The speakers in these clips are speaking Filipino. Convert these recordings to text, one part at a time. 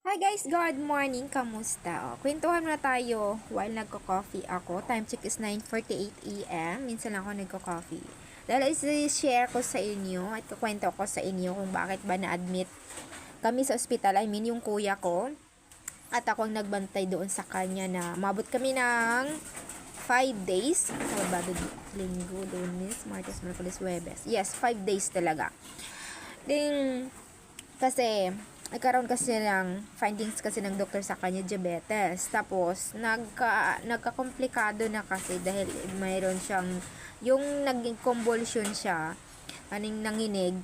Hi guys, good morning. Kamusta? Kwentuhan na tayo while nagko-coffee ako. Time check is 9:48 a.m. Minsan lang ako nagko-coffee. Dahil i-share ko sa inyo at kukwento ko sa inyo kung bakit ba na-admit kami sa ospital. I mean, yung kuya ko. At ako ang nagbantay doon sa kanya na mabot kami ng 5 days. Sabado, Linggo, Lunes, Martes, Merkulis, Huwebes. Yes, 5 days talaga. Ding, kasi nagkaroon kasi ng findings kasi ng doktor sa kanya diabetes. Tapos nagka-komplikado na kasi dahil mayroon siyang yung naging convulsion siya, aning nanginig,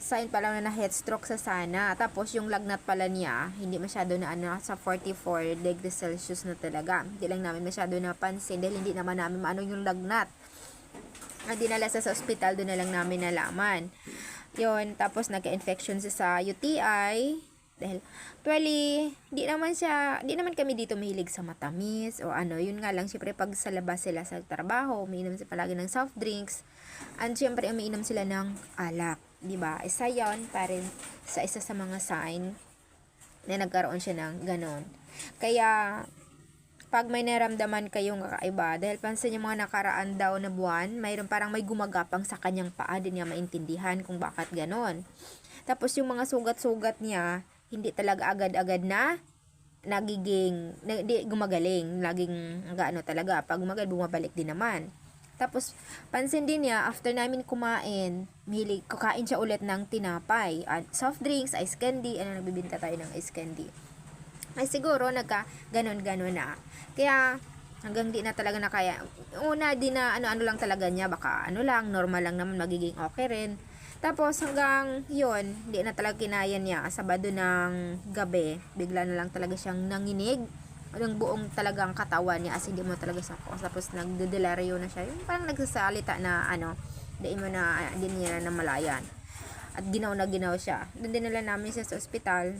sign pa lang na head stroke sa sana. Tapos yung lagnat pala niya, hindi masyado na sa 44 degrees Celsius na talaga. Hindi lang namin masyado napansin dahil hindi naman namin maano yung lagnat. Dinala sa ospital, doon na lang namin nalaman. Yun, tapos nagka-infection siya sa UTI. Dahil, actually, di naman kami dito mahilig sa matamis o ano. Yun nga lang, syempre, pag sa labas sila sa trabaho, umiinom sila palagi ng soft drinks. And syempre, umiinom sila ng alak. Diba? Isa yun, parin sa isa sa mga sign na nagkaroon siya ng ganon. Kaya, pag may naramdaman kayong kakaiba, dahil pansin yung mga nakaraan daw na buwan, mayroon parang may gumagapang sa kanyang paa, din niya maintindihan kung bakit ganon. Tapos yung mga sugat-sugat niya, hindi talaga agad-agad na di gumagaling, laging gaano talaga, pag gumagaling, bumabalik din naman. Tapos, pansin din niya, after namin kumain, kakain siya ulit ng tinapay, at soft drinks, ice candy, nagbibinta tayo ng ice candy. Ay siguro ganon-ganon na. Kaya hanggang di na talaga na kaya. Una di na ano lang talaga niya, baka normal lang naman, magiging okay rin. Tapos hanggang yun, di na talaga kinaya niya. Sabado ng gabi, bigla na lang talaga siyang nanginig. Ang buong talagang katawan niya, as hindi mo talaga sakos. Tapos nagdedelaryo na siya. Yung parang nagsasalita na di mo na, di niya na namalayan. At ginaw na ginaw siya. Doon din nila namin siya sa ospital.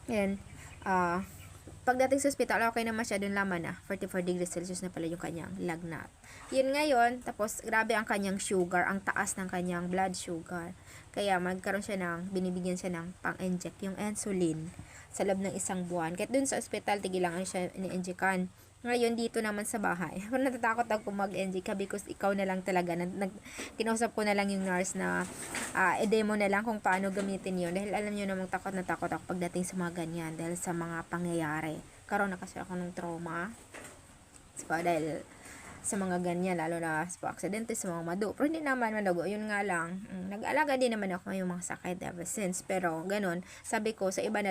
Yan. Pagdating sa ospital, okay naman siya, dun laman na 44 degrees Celsius na pala yung kanyang lagnat. Yun ngayon, tapos grabe ang kanyang sugar, ang taas ng kanyang blood sugar. Kaya magkaroon siya binibigyan siya ng pang-inject, yung insulin, sa loob ng isang buwan. Kahit dun sa ospital, tigilangan siya ini-injectan. Ngayon, dito naman sa bahay, natatakot ako mag-inject because ikaw na lang talaga. Kinausap ko na lang yung nurse na i-demo na lang kung paano gamitin yun. Dahil alam nyo namang takot na takot ako pagdating sa mga ganyan. Dahil sa mga pangyayari. Karoon na kasi ako ng trauma. So, dahil sa mga ganyan, lalo na sa aksidente, sa mga madu. Pero hindi naman madugo. Yun nga lang, nag-alaga din naman ako yung mga sakit ever since. Pero, ganun, sabi ko, sa iba na lang,